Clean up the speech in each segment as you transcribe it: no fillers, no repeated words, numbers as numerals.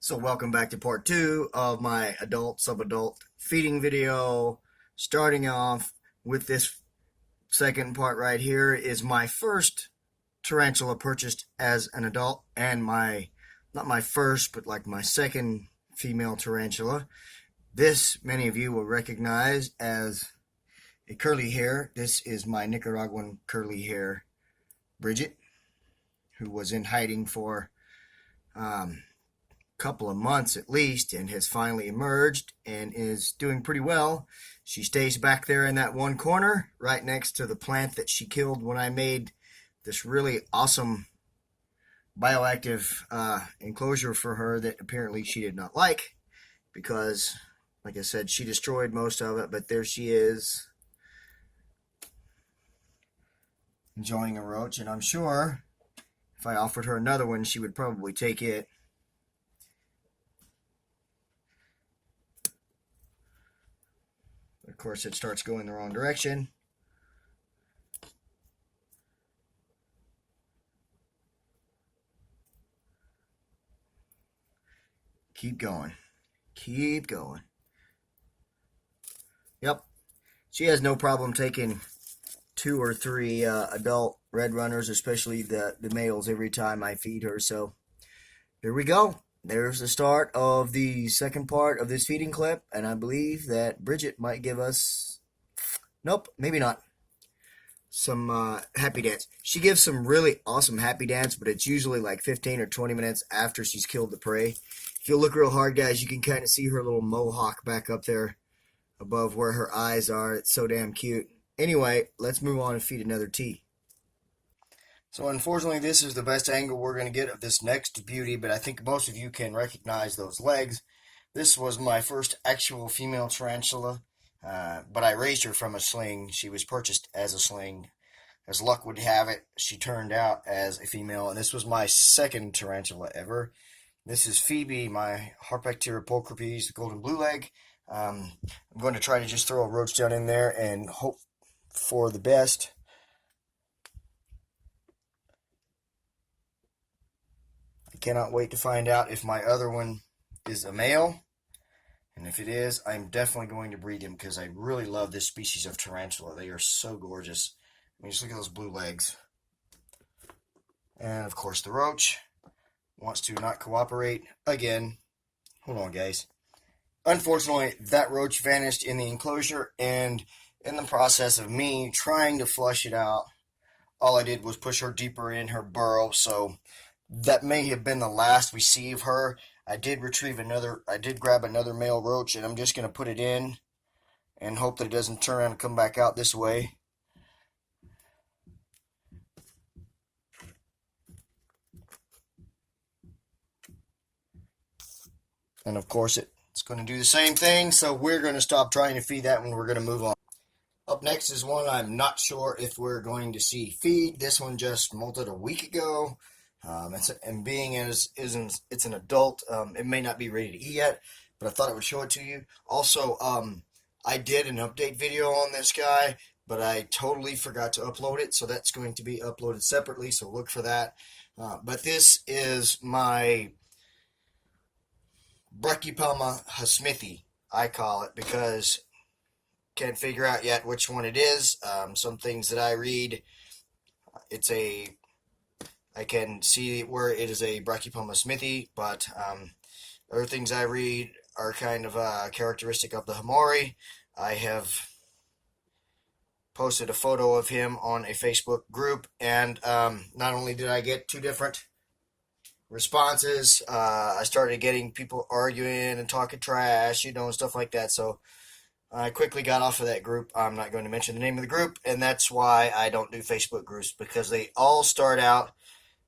So welcome back to part two of my adult subadult feeding video. Starting off with this second part right here is my first tarantula purchased as an adult, and not my first, but like my second female tarantula. This many of you will recognize as a curly hair. This is my Nicaraguan curly hair Bridget, who was in hiding for couple of months at least, and has finally emerged and is doing pretty well. She stays back there in that one corner right next to the plant that she killed when I made this really awesome bioactive enclosure for her that apparently she did not like because, like I said, she destroyed most of it. But there she is, enjoying a roach, and I'm sure if I offered her another one she would probably take it. Of course, it starts going the wrong direction. Keep going. Keep going. Yep. She has no problem taking 2 or 3 adult red runners, especially the males, every time I feed her. So here we go. There's the start of the second part of this feeding clip, and I believe that Bridget might give us, nope, maybe not, some happy dance. She gives some really awesome happy dance, but it's usually like 15 or 20 minutes after she's killed the prey. If you look real hard, guys, you can kind of see her little mohawk back up there above where her eyes are. It's so damn cute. Anyway, let's move on and feed another T. So unfortunately, this is the best angle we're going to get of this next beauty, but I think most of you can recognize those legs. This was my first actual female tarantula, but I raised her from a sling. She was purchased as a sling. As luck would have it, she turned out as a female, and this was my second tarantula ever. This is Phoebe, my Harpactira pulchripes, the golden blue leg. I'm going to try to just throw a roach down in there and hope for the best. Cannot wait to find out if my other one is a male, and if it is, I'm definitely going to breed him because I really love this species of tarantula. They are so gorgeous. I mean, just look at those blue legs. And of course the roach wants to not cooperate again. Hold on, guys. Unfortunately, that roach vanished in the enclosure, and in the process of me trying to flush it out, all I did was push her deeper in her burrow. So that may have been the last we see of her. I did grab another male roach, and I'm just going to put it in and hope that it doesn't turn around and come back out this way. And of course it's going to do the same thing, so we're going to stop trying to feed that one. We're going to move on. Up next is one I'm not sure if we're going to see feed. This one just molted a week ago. And being as it's an adult, it may not be ready to eat yet, but I thought I would show it to you. Also, I did an update video on this guy, but I totally forgot to upload it, so that's going to be uploaded separately, so look for that. But this is my Brachypelma hasmithi, I call it, because can't figure out yet which one it is. Some things that I read, I can see where it is a Brachypelma hasmithi, but other things I read are kind of characteristic of the Hamori. I have posted a photo of him on a Facebook group, and not only did I get 2 different responses, I started getting people arguing and talking trash, and stuff like that, so I quickly got off of that group. I'm not going to mention the name of the group, and that's why I don't do Facebook groups, because they all start out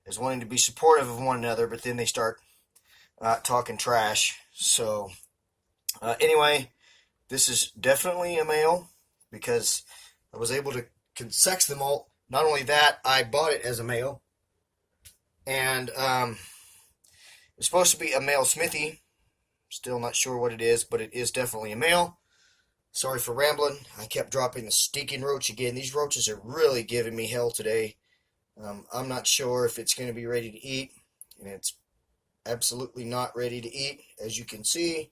as wanting to be supportive of one another, but then they start talking trash. So anyway, this is definitely a male because I was able to sex them all. Not only that, I bought it as a male, and it's supposed to be a male smithy. Still not sure what it is, but it is definitely a male. Sorry for rambling. I kept dropping the stinking roach again. These roaches are really giving me hell today. I'm not sure if it's going to be ready to eat, and it's absolutely not ready to eat, as you can see.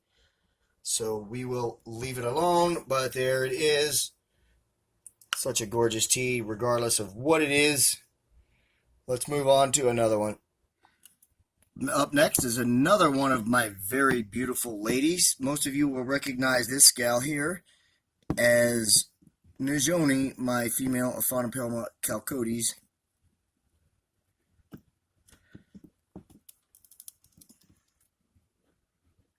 So we will leave it alone, but there it is. Such a gorgeous tea, regardless of what it is. Let's move on to another one. Up next is another one of my very beautiful ladies. Most of you will recognize this gal here as Najoni, my female Aphanopelma calcodes.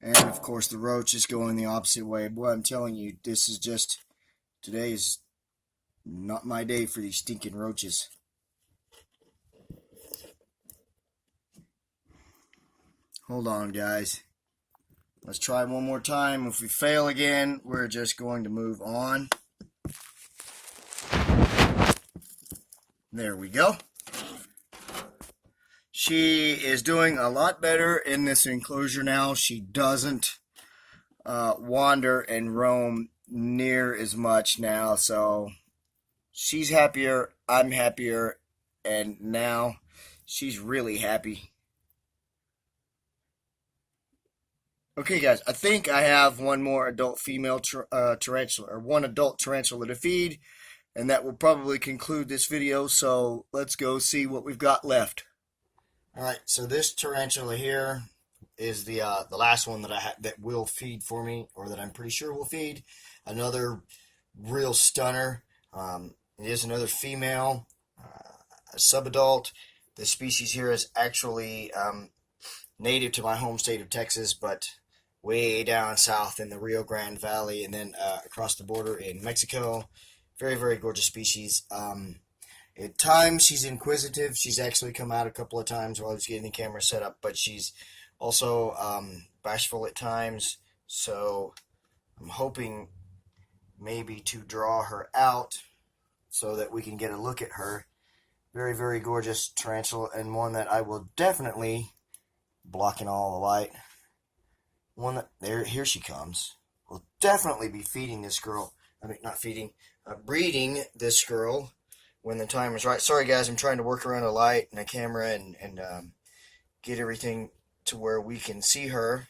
And of course the roach is going the opposite way. Boy, I'm telling you, this is just, today is not my day for these stinking roaches. Hold on, guys. Let's try one more time. If we fail again, we're just going to move on. There we go. She is doing a lot better in this enclosure now. She doesn't wander and roam near as much now, so she's happier, I'm happier, and now she's really happy. Okay, guys, I think I have one more adult female tarantula, or one adult tarantula to feed, and that will probably conclude this video, so let's go see what we've got left. Alright, so this tarantula here is the last one that that will feed for me, or that I'm pretty sure will feed. Another real stunner. It is another female, a subadult. The species here is actually native to my home state of Texas, but way down south in the Rio Grande Valley, and then across the border in Mexico. Very, very gorgeous species. At times she's inquisitive. She's actually come out a couple of times while I was getting the camera set up, but she's also bashful at times. So I'm hoping maybe to draw her out so that we can get a look at her. Very, very gorgeous tarantula, and one that I will definitely, blocking all the light, one that, here she comes. We'll definitely be feeding this girl. I mean, not feeding, breeding this girl when the time is right. Sorry, guys, I'm trying to work around a light and a camera and get everything to where we can see her.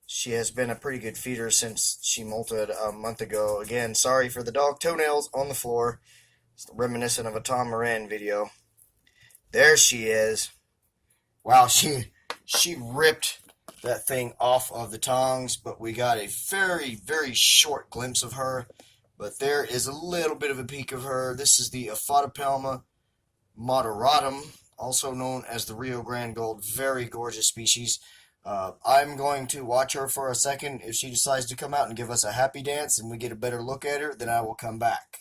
She has been a pretty good feeder since she molted a month ago. Again, sorry for the dog toenails on the floor. It's reminiscent of a Tom Moran video. There she is. Wow, she ripped that thing off of the tongs, but we got a very, very short glimpse of her. But there is a little bit of a peek of her. This is the Aphanopelma moderatum, also known as the Rio Grande Gold. Very gorgeous species. I'm going to watch her for a second. If she decides to come out and give us a happy dance and we get a better look at her, then I will come back.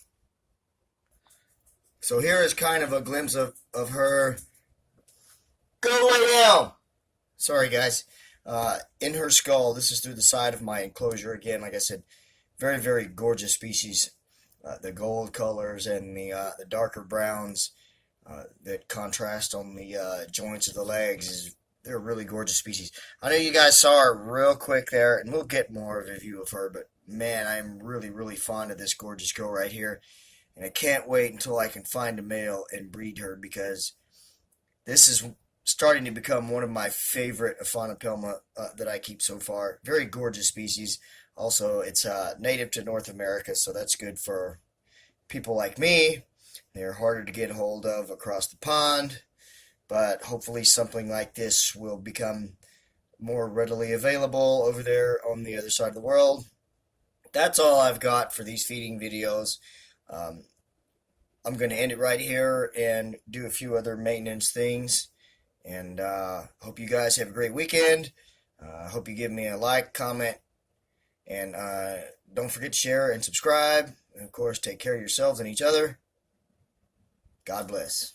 So here is kind of a glimpse of her. Go lay down! Sorry, guys. In her skull, this is through the side of my enclosure. Again, like I said, very, very gorgeous species. The gold colors and the darker browns that contrast on the joints of the legs, they're a really gorgeous species. I know you guys saw her real quick there, and we'll get more of a view of her, but man, I'm really, really fond of this gorgeous girl right here, and I can't wait until I can find a male and breed her, because this is starting to become one of my favorite Aphanopelma that I keep so far. Very gorgeous species. Also, it's native to North America, so that's good for people like me. They're harder to get a hold of across the pond, but hopefully something like this will become more readily available over there on the other side of the world. That's all I've got for these feeding videos. I'm going to end it right here and do a few other maintenance things. And hope you guys have a great weekend. Hope you give me a like, comment, and don't forget to share and subscribe. And of course, take care of yourselves and each other. God bless.